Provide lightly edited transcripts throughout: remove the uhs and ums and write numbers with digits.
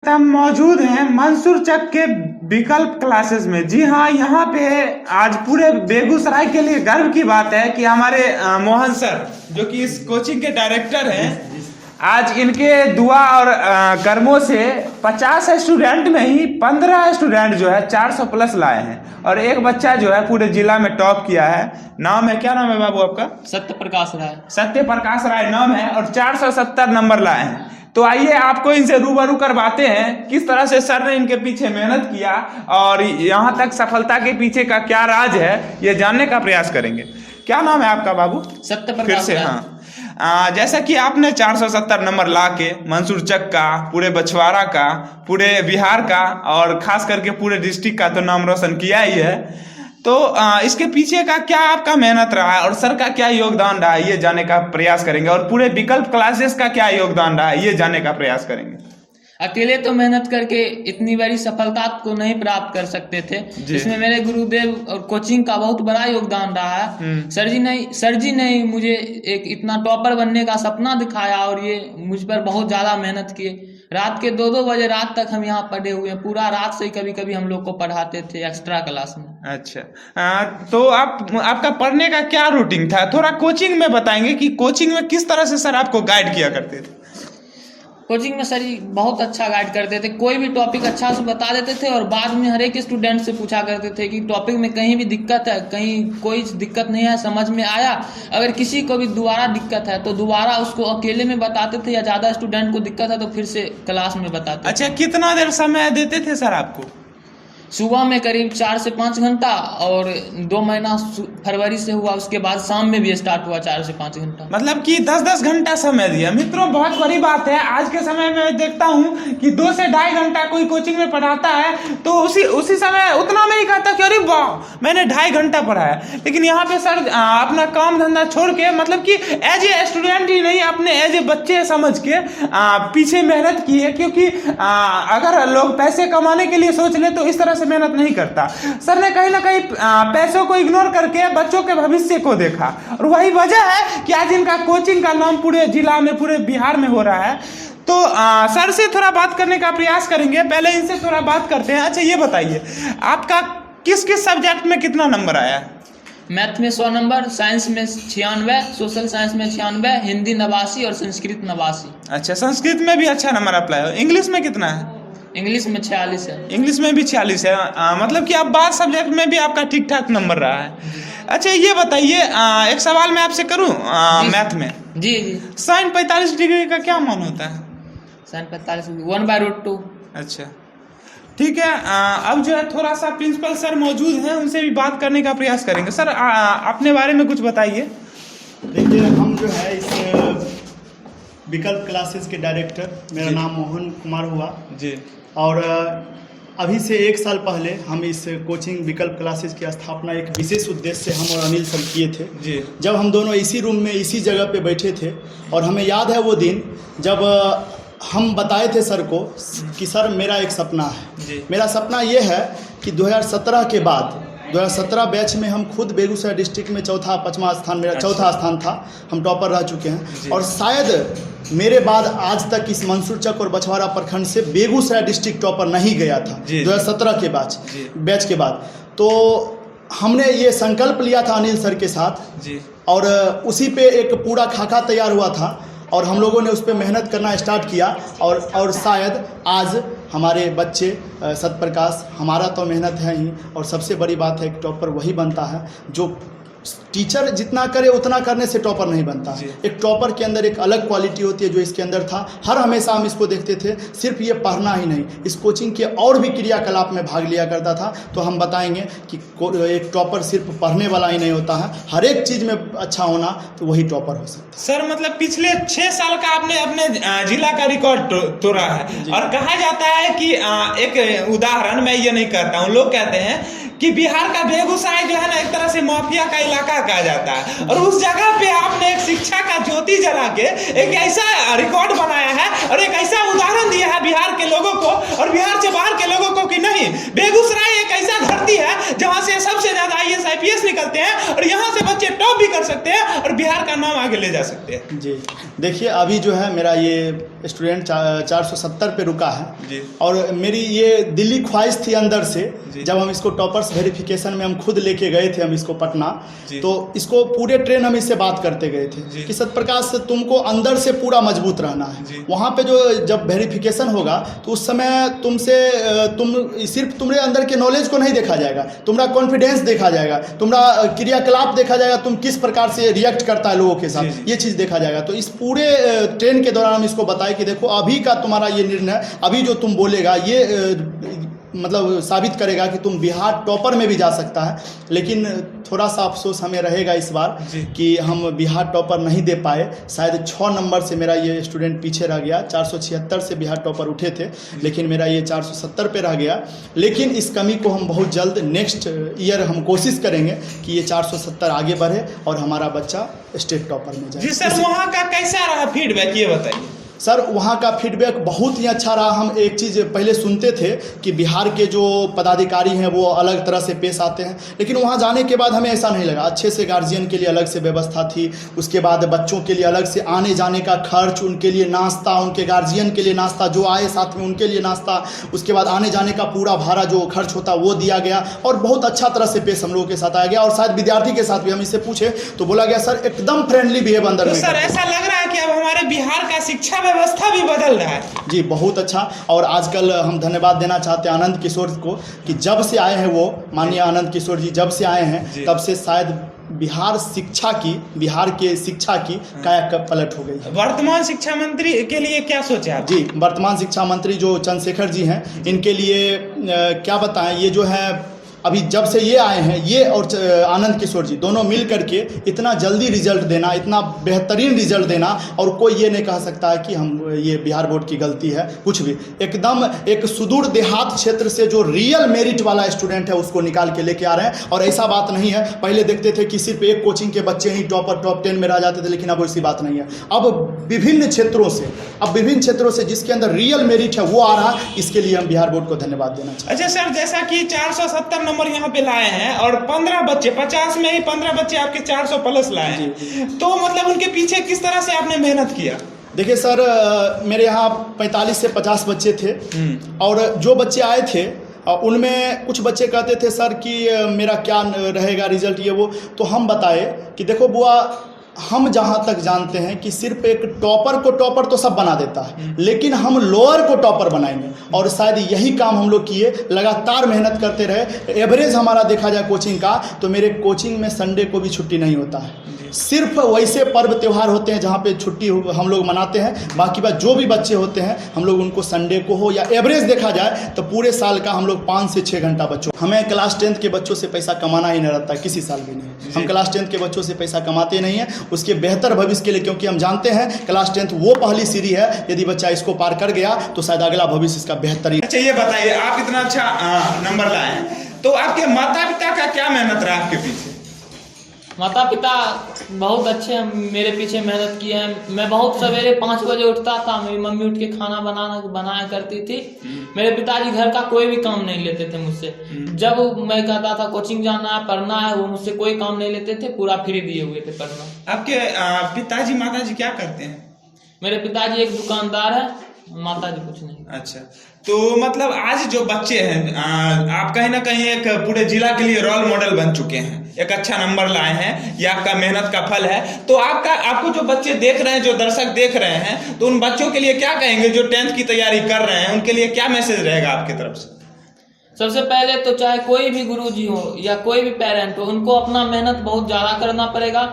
हम मौजूद हैं मंसूर चक के विकल्प क्लासेस में। जी हाँ, यहाँ पे आज पूरे बेगूसराय के लिए गर्व की बात है कि हमारे मोहन सर जो कि इस कोचिंग के डायरेक्टर हैं, आज इनके दुआ और कर्मों से 50 स्टूडेंट में ही 15 स्टूडेंट जो है 400 प्लस लाए हैं और एक बच्चा जो है पूरे जिला में टॉप किया है। नाम है, क्या नाम है बाबू आपका? सत्य प्रकाश राय। सत्य प्रकाश राय नाम है और 470 नंबर लाए हैं। तो आइए आपको इनसे रूबरू करवाते हैं किस तरह से सर ने इनके पीछे मेहनत किया और यहाँ तक सफलता के पीछे का क्या राज है, ये जानने का प्रयास करेंगे। क्या नाम है आपका बाबू? सत्य फिर प्रकाश से राय। हाँ, जैसा कि आपने 470 नंबर ला के मंसूर चक का, पूरे बछवाड़ा का, पूरे बिहार का और खास करके पूरे डिस्ट्रिक्ट का तो नाम रोशन किया ही है, तो इसके पीछे का क्या आपका मेहनत रहा है और सर का क्या योगदान रहा है, ये जानने का प्रयास करेंगे। और पूरे विकल्प क्लासेस का क्या योगदान रहा है, ये जानने का प्रयास करेंगे। अकेले तो मेहनत करके इतनी बड़ी सफलता को नहीं प्राप्त कर सकते थे। इसमें मेरे गुरुदेव और कोचिंग का बहुत बड़ा योगदान रहा है। सर जी ने मुझे एक इतना टॉपर बनने का सपना दिखाया और ये मुझ पर बहुत ज्यादा मेहनत किए। रात के 2-2 बजे रात तक हम यहाँ पढ़े हुए हैं। पूरा रात से कभी कभी हम लोग को पढ़ाते थे एक्स्ट्रा क्लास में। अच्छा, तो आपका पढ़ने का क्या रूटीन था, थोड़ा कोचिंग में बताएंगे कि कोचिंग में किस तरह से सर आपको गाइड किया करते थे? कोचिंग में सर बहुत अच्छा गाइड करते थे। कोई भी टॉपिक अच्छा से बता देते थे और बाद में हर एक स्टूडेंट से पूछा करते थे कि टॉपिक में कहीं भी दिक्कत है, कहीं कोई दिक्कत नहीं है, समझ में आया। अगर किसी को भी दोबारा दिक्कत है तो दोबारा उसको अकेले में बताते थे या ज़्यादा स्टूडेंट को दिक्कत है तो फिर से क्लास में बताते थे। अच्छा, कितना देर समय देते थे सर आपको? सुबह में करीब 4 से 5 घंटा और 2 महीना फरवरी से हुआ, उसके बाद शाम में भी स्टार्ट हुआ 4 से 5 घंटा। मतलब कि 10-10 घंटा समय दिया। मित्रों, बहुत बड़ी बात है। आज के समय में मैं देखता हूँ कि 2 से 2.5 घंटा कोई कोचिंग में पढ़ाता है तो उसी समय उतना में ही कहता कि अरे वाह मैंने 2.5 घंटा पढ़ा है। लेकिन यहाँ पे सर अपना काम धंधा छोड़ के, मतलब कि एज ए स्टूडेंट ही नहीं, अपने एज ए बच्चे समझ के पीछे मेहनत की है। क्योंकि अगर लोग पैसे कमाने के लिए सोच ले तो इस तरह से मेहनत नहीं करता। सर ने कहीं ना कहीं पैसों को इग्नोर करके बच्चों के भविष्य को देखा और वही वजह है कि आज इनका कोचिंग का नाम पूरे जिला में, पूरे बिहार में हो रहा है। तो सर से थोड़ा बात करने का प्रयास करेंगे। पहले इनसे थोड़ा बात करते हैं। अच्छा, ये बताइए आपका किस किस सब्जेक्ट में कितना नंबर आया है? मैथ में 100 नंबर, साइंस में 96, सोशल साइंस में 96, हिंदी 89 और संस्कृत 89। अच्छा, संस्कृत में भी अच्छा नंबर अप्लाई हो। इंग्लिश में कितना है? इंग्लिश में 46 है। इंग्लिश में भी 46 है। मतलब कि अब बाद सब्जेक्ट में भी आपका ठीक ठाक नंबर रहा है। अच्छा, ये बताइए एक सवाल मैं आपसे करूं मैथ में। जी। साइन 45 डिग्री का क्या मान होता है? साइन 45 1/√2। अच्छा, ठीक है। अब जो है थोड़ा सा प्रिंसिपल सर मौजूद हैं, उनसे भी बात करने का प्रयास करेंगे। सर अपने बारे में कुछ बताइए। देखिए, हम जो है इस विकल्प क्लासेस के डायरेक्टर, मेरा नाम मोहन कुमार हुआ जी। और अभी से 1 साल पहले हम इस कोचिंग विकल्प क्लासेस की स्थापना एक विशेष उद्देश्य से हम और अनिल सर किए थे जी। जब हम दोनों इसी रूम में इसी जगह पे बैठे थे और हमें याद है वो दिन जब हम बताए थे सर को कि सर मेरा एक सपना है जी। मेरा सपना ये है कि 2017 के बाद 2017 बैच में हम खुद बेगूसराय डिस्ट्रिक्ट में पाँचवा स्थान, मेरा चौथा स्थान था, हम टॉपर रह चुके हैं। और शायद मेरे बाद आज तक इस मंसूर चक और बछवाड़ा प्रखंड से बेगूसराय डिस्ट्रिक्ट टॉपर नहीं गया था 2017 के बैच के बाद। तो हमने ये संकल्प लिया था अनिल सर के साथ जी। और उसी पे एक पूरा खाका तैयार हुआ था और हम लोगों ने उस पर मेहनत करना स्टार्ट किया और शायद आज हमारे बच्चे सतप्रकाश, हमारा तो मेहनत है ही और सबसे बड़ी बात है कि टॉपर वही बनता है जो टीचर जितना करे उतना करने से टॉपर नहीं बनता। एक टॉपर के अंदर एक अलग क्वालिटी होती है जो इसके अंदर था। हर हमेशा हम इसको देखते थे, सिर्फ ये पढ़ना ही नहीं, इस कोचिंग के और भी क्रियाकलाप में भाग लिया करता था। तो हम बताएंगे कि एक टॉपर सिर्फ पढ़ने वाला ही नहीं होता है, हर एक चीज़ में अच्छा होना तो वही टॉपर हो सकता है। सर, मतलब पिछले 6 साल का आपने अपने जिला का रिकॉर्ड तोड़ा है और कहा जाता है कि एक उदाहरण, मैं ये नहीं करता हूँ, लोग कहते हैं कि बिहार का बेगूसराय जो है ना, एक तरह से माफिया का इलाका कहा जाता है और उस जगह पे आपने एक शिक्षा का ज्योति जला के एक ऐसा रिकॉर्ड बनाया है और एक ऐसा उदाहरण दिया है बिहार के लोगों को और बिहार से बाहर के लोगों को कि नहीं, बेगूसराय एक ऐसा धरती है जहाँ से सबसे ज्यादा IAS IPS निकलते हैं और यहाँ से बच्चे टॉप भी कर सकते हैं और बिहार का नाम आगे ले जा सकते हैं। जी देखिए, अभी जो है मेरा ये स्टूडेंट 470 पे रुका है जी। और मेरी ये दिल्ली ख्वाहिश थी अंदर से, जब हम इसको टॉपर्स वेरिफिकेशन में हम खुद लेके गए थे हम इसको पटना, तो इसको पूरे ट्रेन हम इससे बात करते गए थे कि सत्यप्रकाश तुमको अंदर से पूरा मजबूत रहना है। वहाँ पे जो जब वेरिफिकेशन होगा तो उस समय तुम सिर्फ तुम्हारे अंदर के नॉलेज को नहीं देखा जाएगा, तुम्हारा कॉन्फिडेंस देखा जाएगा, तुम्हारा क्रियाकलाप देखा जाएगा, तुम किस प्रकार से रिएक्ट करता है लोगों के साथ, ये चीज़ देखा जाएगा। तो इस पूरे ट्रेन के दौरान हम इसको बताए कि देखो अभी का तुम्हारा ये निर्णय, अभी जो तुम बोलेगा ये मतलब साबित करेगा कि तुम बिहार टॉपर में भी जा सकता है। लेकिन थोड़ा सा अफसोस हमें रहेगा इस बार कि हम बिहार टॉपर नहीं दे पाए। शायद 6 नंबर से मेरा ये स्टूडेंट पीछे रह गया। 476 से बिहार टॉपर उठे थे, लेकिन मेरा ये 470 पे रह गया। लेकिन इस कमी को हम बहुत जल्द नेक्स्ट ईयर हम कोशिश करेंगे कि ये 470 आगे बढ़े और हमारा बच्चा स्टेट टॉपर में जाए। जी सर, वहाँ का कैसा रहा फीडबैक, ये बताइए। सर वहाँ का फीडबैक बहुत ही अच्छा रहा। हम एक चीज़ पहले सुनते थे कि बिहार के जो पदाधिकारी हैं वो अलग तरह से पेश आते हैं, लेकिन वहाँ जाने के बाद हमें ऐसा नहीं लगा। अच्छे से गार्जियन के लिए अलग से व्यवस्था थी, उसके बाद बच्चों के लिए अलग से आने जाने का खर्च, उनके लिए नाश्ता, उनके गार्जियन के लिए नाश्ता, जो आए साथ में उनके लिए नाश्ता, उसके बाद आने जाने का पूरा भाड़ा जो खर्च होता वो दिया गया और बहुत अच्छा तरह से पेश हम लोगों के साथ आया गया। और शायद विद्यार्थी के साथ भी हम इससे पूछे तो बोला गया सर एकदम फ्रेंडली बिहेव अंदर में। सर ऐसा लग रहा है कि अब हमारे बिहार का शिक्षा व्यवस्था भी बदल रहा है। जी बहुत अच्छा। और आजकल हम धन्यवाद देना चाहते हैं आनंद किशोर को कि जब से आए हैं वो माननीय आनंद किशोर जी जब से आए हैं तब से शायद बिहार के शिक्षा की काया पलट हो गई। वर्तमान शिक्षा मंत्री के लिए क्या सोचे आप? जी वर्तमान शिक्षा मंत्री जो चंद्रशेखर जी हैं, इनके लिए क्या बताएं, ये जो है अभी जब से ये आए हैं, ये और आनंद किशोर जी दोनों मिल करके इतना जल्दी रिजल्ट देना, इतना बेहतरीन रिजल्ट देना, और कोई ये नहीं कह सकता है कि हम ये बिहार बोर्ड की गलती है, कुछ भी। एकदम एक सुदूर देहात क्षेत्र से जो रियल मेरिट वाला स्टूडेंट है उसको निकाल के लेके आ रहे हैं। और ऐसा बात नहीं है, पहले देखते थे कि सिर्फ एक कोचिंग के बच्चे ही टॉप 10 में रह जाते थे, लेकिन अब ऐसी बात नहीं है। अब विभिन्न क्षेत्रों से जिसके अंदर रियल मेरिट है वो आ रहा है। इसके लिए हम बिहार बोर्ड को धन्यवाद देना चाहते हैं। अच्छा सर, जैसा कि 470 नंबर यहाँ पे लाए हैं और 15 बच्चे 50 में ही 15 बच्चे आपके 400 प्लस लाए हैं, तो मतलब उनके पीछे किस तरह से आपने मेहनत किया? देखिए सर, मेरे यहाँ 45 से 50 बच्चे थे और जो बच्चे आए थे उनमें कुछ बच्चे कहते थे सर कि मेरा क्या रहेगा रिजल्ट ये वो। तो हम बताए कि देखो बुआ, हम जहाँ तक जानते हैं कि सिर्फ एक टॉपर तो सब बना देता है, लेकिन हम लोअर को टॉपर बनाएंगे। और शायद यही काम हम लोग किए, लगातार मेहनत करते रहे। एवरेज हमारा देखा जाए कोचिंग का तो मेरे कोचिंग में संडे को भी छुट्टी नहीं होता है। सिर्फ वैसे पर्व त्यौहार होते हैं जहाँ पे छुट्टी हम लोग मनाते हैं, बाकी बात जो भी बच्चे होते हैं हम लोग उनको संडे को हो या एवरेज देखा जाए तो पूरे साल का हम लोग 5 से 6 घंटा बच्चों, हमें क्लास 10 के बच्चों से पैसा कमाना ही नहीं रहता, किसी साल भी नहीं। हम क्लास 10 के बच्चों से पैसा कमाते नहीं हैं, उसके बेहतर भविष्य के लिए, क्योंकि हम जानते हैं क्लास 10 वो पहली सीढ़ी है, यदि बच्चा इसको पार कर गया तो शायद अगला भविष्य इसका बेहतरीन। अच्छा ये बताइए, आप इतना अच्छा नंबर लाए हैं तो आपके माता पिता का क्या मेहनत रहा आपके पीछे? माता पिता बहुत अच्छे मेरे पीछे मेहनत किए हैं। मैं बहुत सवेरे 5 बजे उठता था, मेरी मम्मी उठ के खाना बनाया करती थी। मेरे पिताजी घर का कोई भी काम नहीं लेते थे मुझसे। जब मैं कहता था कोचिंग जाना है, पढ़ना है, वो मुझसे कोई काम नहीं लेते थे, पूरा फ्री दिए हुए थे पढ़ना। आपके पिताजी माताजी क्या करते हैं? मेरे पिताजी एक दुकानदार है, माताजी कुछ नहीं। अच्छा, तो मतलब आज जो बच्चे हैं, आप कहीं ना कहीं एक पूरे जिला के लिए रोल मॉडल बन चुके हैं, एक अच्छा नंबर लाए हैं, ये आपका मेहनत का फल है। तो आपको जो बच्चे देख रहे हैं, जो दर्शक देख रहे हैं, तो उन बच्चों के लिए क्या कहेंगे जो 10th की तैयारी कर रहे हैं, उनके लिए क्या मैसेज रहेगा आपकी तरफ से? सबसे पहले तो चाहे कोई भी गुरुजी हो या कोई भी पेरेंट हो, उनको अपना मेहनत बहुत ज़्यादा करना पड़ेगा।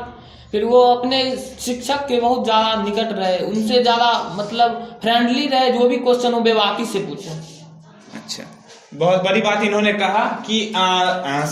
फिर वो अपने शिक्षक के बहुत ज़्यादा निकट रहे, उनसे ज़्यादा मतलब फ्रेंडली रहे, जो भी क्वेश्चन हो बेबाकी से पूछे। अच्छा, बहुत बड़ी बात इन्होंने कहा कि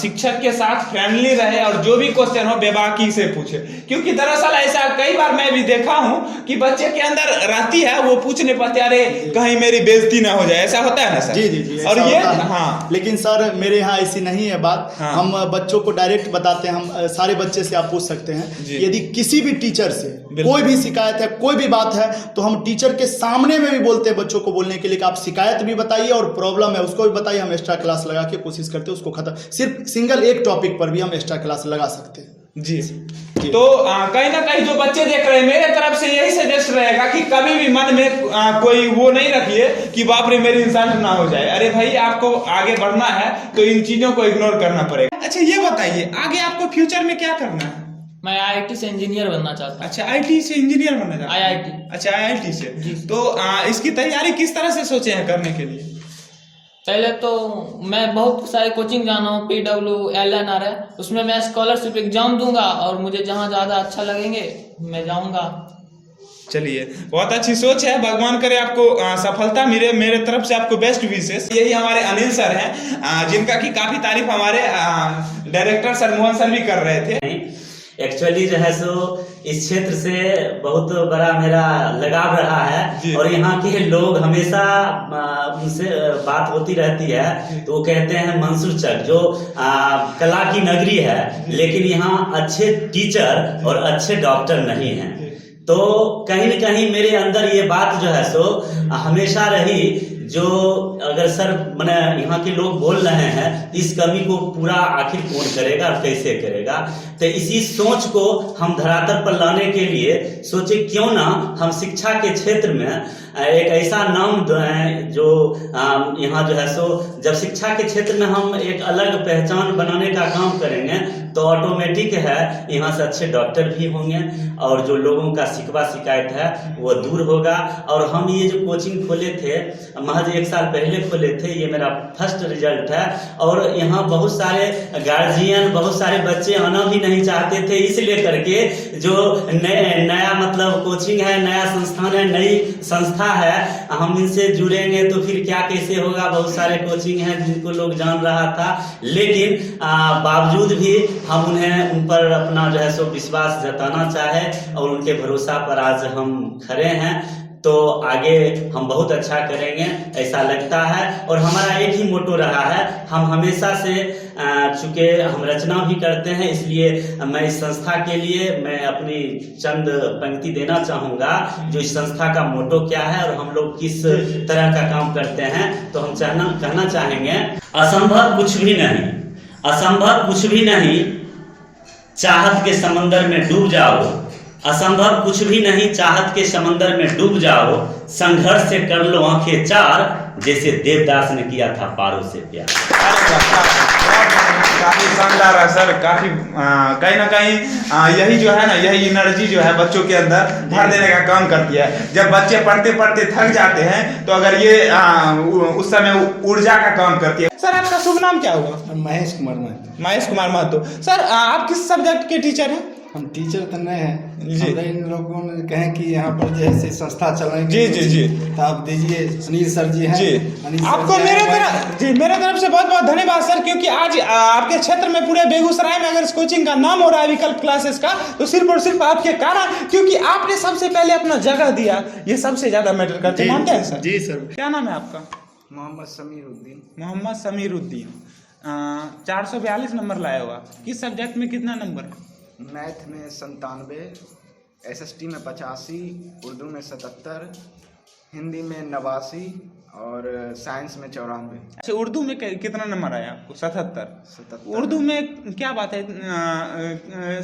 शिक्षक के साथ फ्रेंडली रहे और जो भी क्वेश्चन हो बेबाकी से पूछे, क्योंकि दरअसल ऐसा कई बार मैं भी देखा हूं कि बच्चे के अंदर रहती है, वो पूछने पाते अरे कहीं मेरी बेइज्जती ना हो जाए, ऐसा होता है ना सर? जी और ये हाँ, लेकिन सर मेरे यहाँ ऐसी नहीं है बात। हाँ। हम बच्चों को डायरेक्ट बताते हैं, हम सारे बच्चे से आप पूछ सकते हैं, यदि किसी भी टीचर से कोई भी शिकायत है, कोई भी बात है, तो हम टीचर के सामने में भी बोलते हैं बच्चों को बोलने के लिए कि आप शिकायत भी बताइए और प्रॉब्लम है उसको भी बताइए, हम एक्स्ट्रा क्लास लगा के कोशिश करते हैं उसको खत्म, सिर्फ सिंगल एक टॉपिक पर भी हम एक्स्ट्रा क्लास लगा सकते हैं। जी तो कहीं ना कहीं जो बच्चे देख रहे हैं, मेरे तरफ से यही सजेस्ट रहेगा कि कभी भी मन में कोई वो नहीं रखिए कि बाप रे मेरी इंसल्ट ना हो जाए। अरे भाई, आपको आगे बढ़ना है तो इन चीजों को इग्नोर करना पड़ेगा। अच्छा ये बताइए, आगे आपको फ्यूचर में क्या करना है? मैं IIT से इंजीनियर बनना चाहता हूँ। अच्छा, IIT से इंजीनियर बनना चाहता हूँ? IIT। अच्छा, IIT से। तो इसकी तैयारी किस तरह से सोचे हैं करने के लिए? पहले तो मैं बहुत सारे कोचिंग जाना हूँ, PW, LNR है, उसमें मैं स्कॉलरशिप एग्जाम दूंगा और मुझे जहाँ ज़्यादा अच्छा लगेंगे मैं जाऊँगा। चलिए, बहुत अच्छी सोच है, भगवान करे आपको सफलता मिले। मेरे तरफ से आपको बेस्ट विशेष। यही हमारे अनिल सर हैं, जिनका की काफी तारीफ हमारे डायरेक्टर सर मोहन सर भी कर रहे थे। एक्चुअली जो है सो इस क्षेत्र से बहुत बड़ा मेरा लगाव रहा है और यहाँ के लोग हमेशा उनसे बात होती रहती है तो वो कहते हैं मंसूर चक जो कला की नगरी है, लेकिन यहाँ अच्छे टीचर और अच्छे डॉक्टर नहीं हैं। तो कहीं न कहीं मेरे अंदर ये बात जो है सो हमेशा रही, जो अगर सर मैंने यहाँ के लोग बोल रहे हैं इस कमी को पूरा आखिर कौन करेगा और कैसे करेगा, तो इसी सोच को हम धरातल पर लाने के लिए सोचे क्यों ना हम शिक्षा के क्षेत्र में एक ऐसा नाम जो यहाँ जो है सो जब शिक्षा के क्षेत्र में हम एक अलग पहचान बनाने का काम करेंगे तो ऑटोमेटिक है यहाँ से अच्छे डॉक्टर भी होंगे और जो लोगों का शिकवा शिकायत है वो दूर होगा। और हम ये जो कोचिंग खोले थे महज 1 साल पहले खोले थे, ये मेरा फर्स्ट रिजल्ट है और यहाँ बहुत सारे गार्जियन, बहुत सारे बच्चे आना भी नहीं चाहते थे, इसलिए करके जो नया मतलब कोचिंग है, नया संस्थान है, नई संस्था है, हम इनसे जुड़ेंगे तो फिर क्या कैसे होगा। बहुत सारे कोचिंग हैं जिनको लोग जान रहा था, लेकिन बावजूद भी हम उन पर अपना जो है सो विश्वास जताना चाहे और उनके भरोसा पर आज हम खड़े हैं। तो आगे हम बहुत अच्छा करेंगे ऐसा लगता है और हमारा एक ही मोटो रहा है, हम हमेशा से चूँकि हम रचना भी करते हैं, इसलिए मैं इस संस्था के लिए मैं अपनी चंद पंक्ति देना चाहूँगा जो इस संस्था का मोटो क्या है और हम लोग किस तरह का काम करते हैं। तो हम कहना चाहेंगे, असंभव कुछ भी नहीं, असंभव कुछ भी नहीं, चाहत के समंदर में डूब जाओ, असंभव कुछ भी नहीं, चाहत के समंदर में डूब जाओ, संघर्ष से कर लो आंखें चार, जैसे देवदास ने किया था पारो से प्यार। काफी शानदार है सर, काफी कहीं ना कहीं यही जो है ना, यही एनर्जी जो है बच्चों के अंदर भर देने का काम करती है। जब बच्चे पढ़ते पढ़ते थक जाते हैं तो अगर ये उस समय ऊर्जा का काम करती है। सर आपका शुभ नाम क्या हुआ? महेश कुमार महतो। महेश कुमार महतो। सर आप किस सब्जेक्ट के टीचर हैं? हम टीचर तो नहीं हैं जी। इन लोगों ने कहे कि यहाँ पर जैसे संस्था चलाएंगे जी तो आप दीजिए। अनिल सर जी हैं जी, अनिल सर आपको जी मेरे तरफ से बहुत बहुत धन्यवाद सर, क्योंकि आज आपके क्षेत्र में पूरे बेगूसराय में अगर इस कोचिंग का नाम हो रहा है विकल्प क्लासेस का तो सिर्फ और सिर्फ आपके कारण, क्योंकि आपने सबसे पहले अपना जगह दिया, ये सबसे ज्यादा मैटर करते हैं। मानते हैं सर? जी सर। क्या नाम है आपका? मोहम्मद समीरुद्दीन। मोहम्मद समीरुद्दीन। 442 नंबर लाया हुआ। किस सब्जेक्ट में कितना नंबर? मैथ में 97, SST में 85, उर्दू में 77, हिंदी में 89 और साइंस में 94। अच्छा, उर्दू में कितना नंबर आया आपको? 77। उर्दू में क्या बात है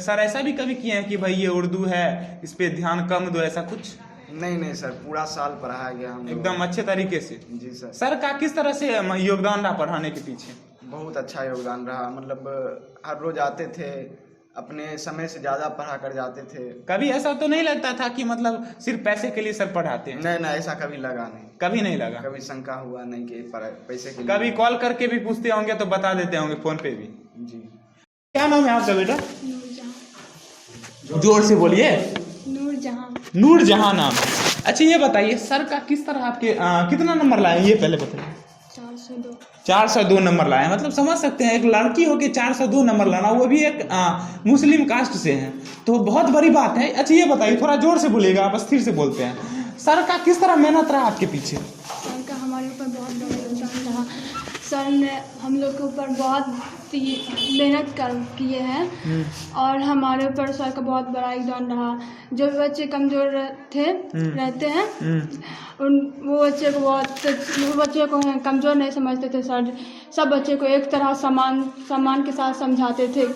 सर, ऐसा भी कभी किए हैं कि भाई ये उर्दू है इस पे ध्यान कम दो, ऐसा कुछ? नहीं सर, पूरा साल पढ़ाया गया हम एकदम अच्छे तरीके से। जी सर। सर का किस तरह से योगदान रहा पढ़ाने के पीछे? बहुत अच्छा योगदान रहा, मतलब हर रोज आते थे, अपने समय से ज्यादा पढ़ा कर जाते थे। कभी ऐसा तो नहीं लगता था कि मतलब सिर्फ पैसे के लिए सर पढ़ाते हैं? नहीं, ऐसा कभी लगा नहीं। कभी नहीं लगा? कभी शंका हुआ नहीं कि पैसे के लिए। कभी कॉल करके भी पूछते होंगे तो बता देते होंगे फोन पे भी? जी। क्या नाम है आपका बेटा? जोर से बोलिए। नूरजहां नाम। अच्छा ये बताइए सर का किस तरह आपके कितना नंबर लाए ये पहले बताइए। 402 नंबर लाए, मतलब समझ सकते हैं एक लड़की हो के 402 नंबर लाना, वो भी एक मुस्लिम कास्ट से है, तो बहुत बड़ी बात है। अच्छा ये बताइए, थोड़ा जोर से बोलिएगा, आप स्थिर से बोलते हैं। सर का किस तरह मेहनत रहा आपके पीछे? सर का हमारे ऊपर बहुत बड़ा योगदान रहा। सर ने हम लोग के ऊपर बहुत ही मेहनत किए हैं और हमारे ऊपर सर का बहुत बड़ा योगदान रहा। जो बच्चे कमज़ोर रहते हैं वो बच्चे को कमज़ोर नहीं समझते थे सर। सब बच्चे को एक तरह सम्मान के साथ समझाते थे।